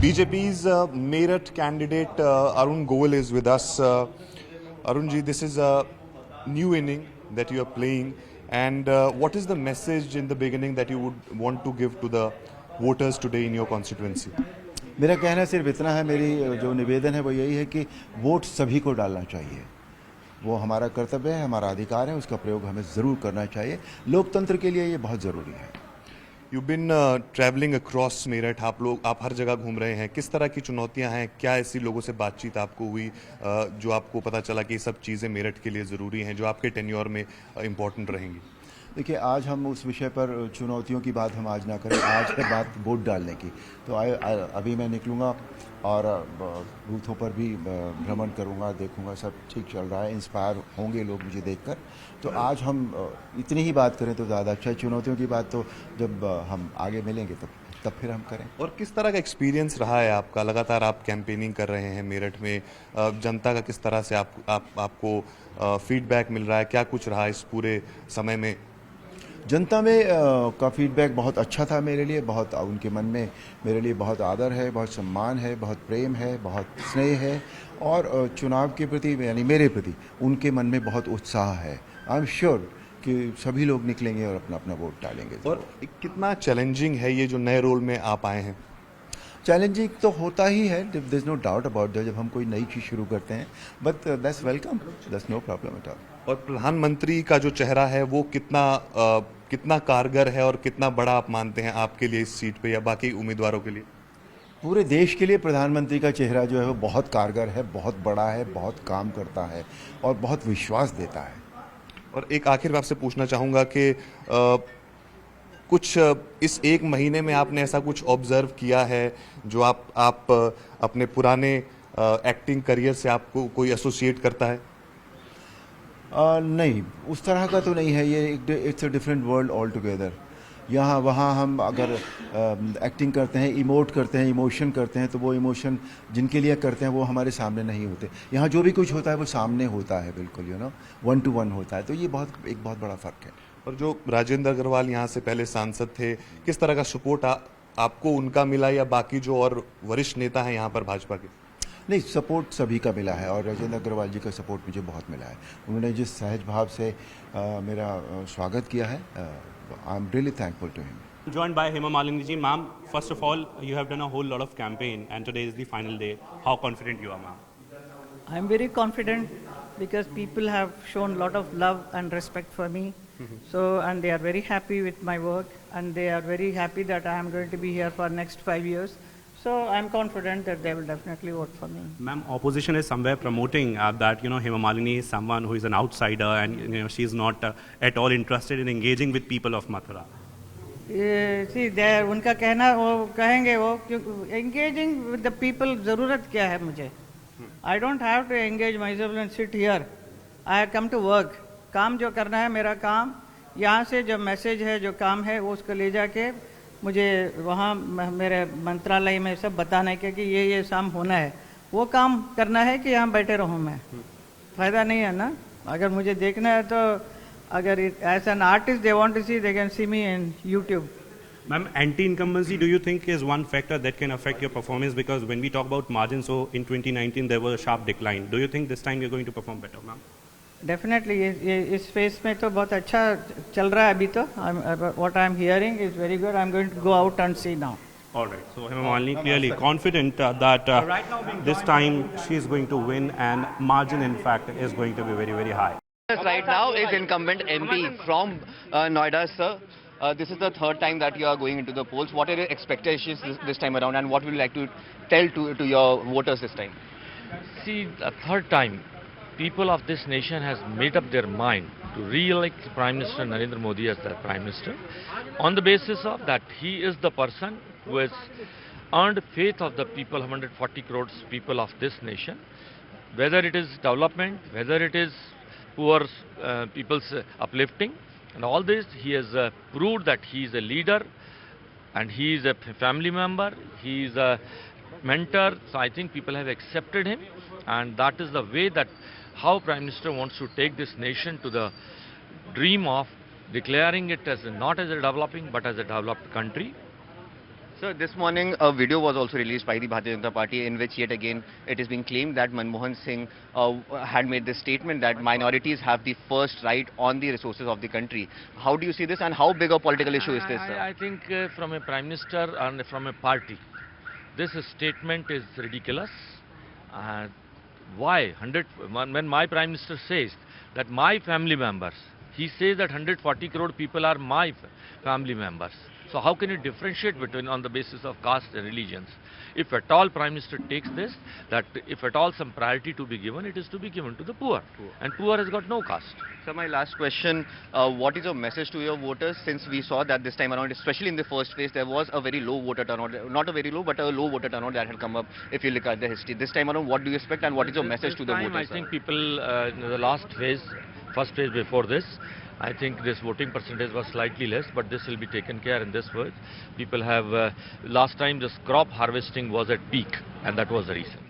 BJP's Meerut candidate Arun Goel is with us. Arun ji, this is a new inning that you are playing, and what is the message in the beginning that you would want to give to the voters today in your constituency? मेरा कहना सिर्फ इतना है, मेरी जो निवेदन है वो यही है कि वोट सभी को डालना चाहिए। वो हमारा कर्तव्य है, हमारा अधिकार है, उसका प्रयोग हमें ज़रूर करना चाहिए। लोकतंत्र के लिए ये बहुत ज़रूरी है। You've been traveling across Meerut, आप हर जगह घूम रहे हैं। किस तरह की चुनौतियां हैं, क्या ऐसी लोगों से बातचीत आपको हुई जो आपको पता चला कि ये सब चीज़ें मेरठ के लिए ज़रूरी हैं, जो आपके टेन्योर में इम्पोर्टेंट रहेंगी? देखिए, आज हम उस विषय पर चुनौतियों की बात हम आज ना करें, आज है बात वोट डालने की। तो अभी मैं निकलूँगा और बूथों पर भी भ्रमण करूँगा, देखूँगा सब ठीक चल रहा है, इंस्पायर होंगे लोग मुझे देखकर। तो आज हम इतनी ही बात करें तो ज़्यादा अच्छा है। चुनौतियों की बात तो जब हम आगे मिलेंगे तब फिर हम करें। और किस तरह का एक्सपीरियंस रहा है आपका? लगातार आप कैंपेनिंग कर रहे हैं मेरठ में, जनता का किस तरह से आपको फीडबैक मिल रहा है? क्या कुछ रहा इस पूरे समय में? जनता में का फीडबैक बहुत अच्छा था मेरे लिए। बहुत उनके मन में मेरे लिए बहुत आदर है, बहुत सम्मान है, बहुत प्रेम है, बहुत स्नेह है, और चुनाव के प्रति यानी मेरे प्रति उनके मन में बहुत उत्साह है। आई एम श्योर कि सभी लोग निकलेंगे और अपना अपना वोट डालेंगे। और कितना चैलेंजिंग है ये जो नए रोल में आप आए हैं? चैलेंजिंग तो होता ही है, there is no doubt about that, जब हम कोई नई चीज़ शुरू करते हैं, but that's welcome, that's no problem at all. और प्रधानमंत्री का जो चेहरा है वो कितना कारगर है और कितना बड़ा आप मानते हैं आपके लिए इस सीट पे या बाकी उम्मीदवारों के लिए? पूरे देश के लिए प्रधानमंत्री का चेहरा जो है वो बहुत कारगर है, बहुत बड़ा है, बहुत काम करता है और बहुत विश्वास देता है। और एक आखिर में आपसे पूछना चाहूँगा कि कुछ इस एक महीने में आपने ऐसा कुछ ऑब्जर्व किया है जो आप अपने पुराने एक्टिंग करियर से आपको कोई एसोसिएट करता है? नहीं, उस तरह का तो नहीं है। ये it's a different world all together. यहाँ वहाँ हम अगर एक्टिंग करते हैं, इमोट करते हैं, इमोशन करते हैं, तो वो इमोशन जिनके लिए करते हैं वो हमारे सामने नहीं होते। यहाँ जो भी कुछ होता है वो सामने होता है, बिल्कुल वन टू वन होता है। तो ये एक बहुत बड़ा फ़र्क है। और जो राजेंद्र अग्रवाल यहाँ से पहले सांसद थे, किस तरह का सपोर्ट आपको उनका मिला या बाकी जो और वरिष्ठ नेता हैं यहाँ पर भाजपा के? नहीं, सपोर्ट सभी का मिला है और राजेंद्र अग्रवाल जी का सपोर्ट मुझे बहुत मिला है। उन्होंने जिस सहज भाव से मेरा स्वागत किया है, I am really thankful to him. Joined by Hema Malini ji. Ma'am, first of all, you have done a whole lot of campaign and today is the final day. How confident you are, ma'am? I'm very confident because people have shown a lot of love and respect for me. So, and they are very happy with my work and they are very happy that I am going to be here for next 5 years. So I'm confident that they will definitely vote for me. Ma'am, opposition is somewhere promoting that Hema Malini is someone who is an outsider and she is not at all interested in engaging with people of Mathura. See, उनका कहना वो कहेंगे वो engaging with the people ज़रूरत क्या है मुझे? I don't have to engage myself and sit here. I come to work. काम जो करना है मेरा काम, यहाँ से जो मैसेज है, जो काम है वो उसको ले जाके मुझे वहाँ मेरे मंत्रालय में सब बताना है कि ये शाम होना है। वो काम करना है कि यहाँ बैठे रहूँ मैं? फ़ायदा नहीं है ना। अगर मुझे देखना है तो अगर as an artist they want to see, they can see me in YouTube. Ma'am, anti-incumbency, do you think is one factor that can affect your performance? Because when we talk about margins, so in 2019 there was a sharp decline. Do you think this time you're going to perform better, ma'am? Definitely इस phase में तो बहुत अच्छा चल रहा है अभी तो। What I am hearing is very good. I am going to go out and see now. All right. So Hema Malini clearly confident that this time she is going to win and margin in fact is going to be very, very high. Right now is incumbent MP from Noida, sir. This is the third time that you are going into the polls. What are your expectations this time around and what would you like to tell to your voters this time? See, the third time, people of this nation has made up their mind to re-elect Prime Minister Narendra Modi as their Prime Minister on the basis of that he is the person who has earned faith of the people, 140 crores people of this nation, whether it is development, whether it is poor people's uplifting, and all this he has proved that he is a leader and he is a family member, he is a mentor. So I think people have accepted him, and that is the way that how Prime Minister wants to take this nation to the dream of declaring it as not as a developing but as a developed country. Sir, this morning a video was also released by the Bharatiya Janata Party in which yet again it is being claimed that Manmohan Singh had made this statement that minorities have the first right on the resources of the country. How do you see this and how big a political issue is this, sir? I think from a Prime Minister and from a party, this statement is ridiculous. Why? When my Prime Minister says that my family members, he says that 140 crore people are my family members. So how can you differentiate between on the basis of caste and religions? If at all Prime Minister takes this, that if at all some priority to be given, it is to be given to the poor. And poor has got no caste. Sir, my last question, what is your message to your voters, since we saw that this time around, especially in the first phase, there was a very low voter turnout, not a very low, but a low voter turnout that had come up if you look at the history. This time around, what do you expect and what is your message to the time, voters? I think people, in the last phase, first phase before this, I think this voting percentage was slightly less, but this will be taken care in this phase. People have, last time this crop harvesting was at peak, and that was the reason.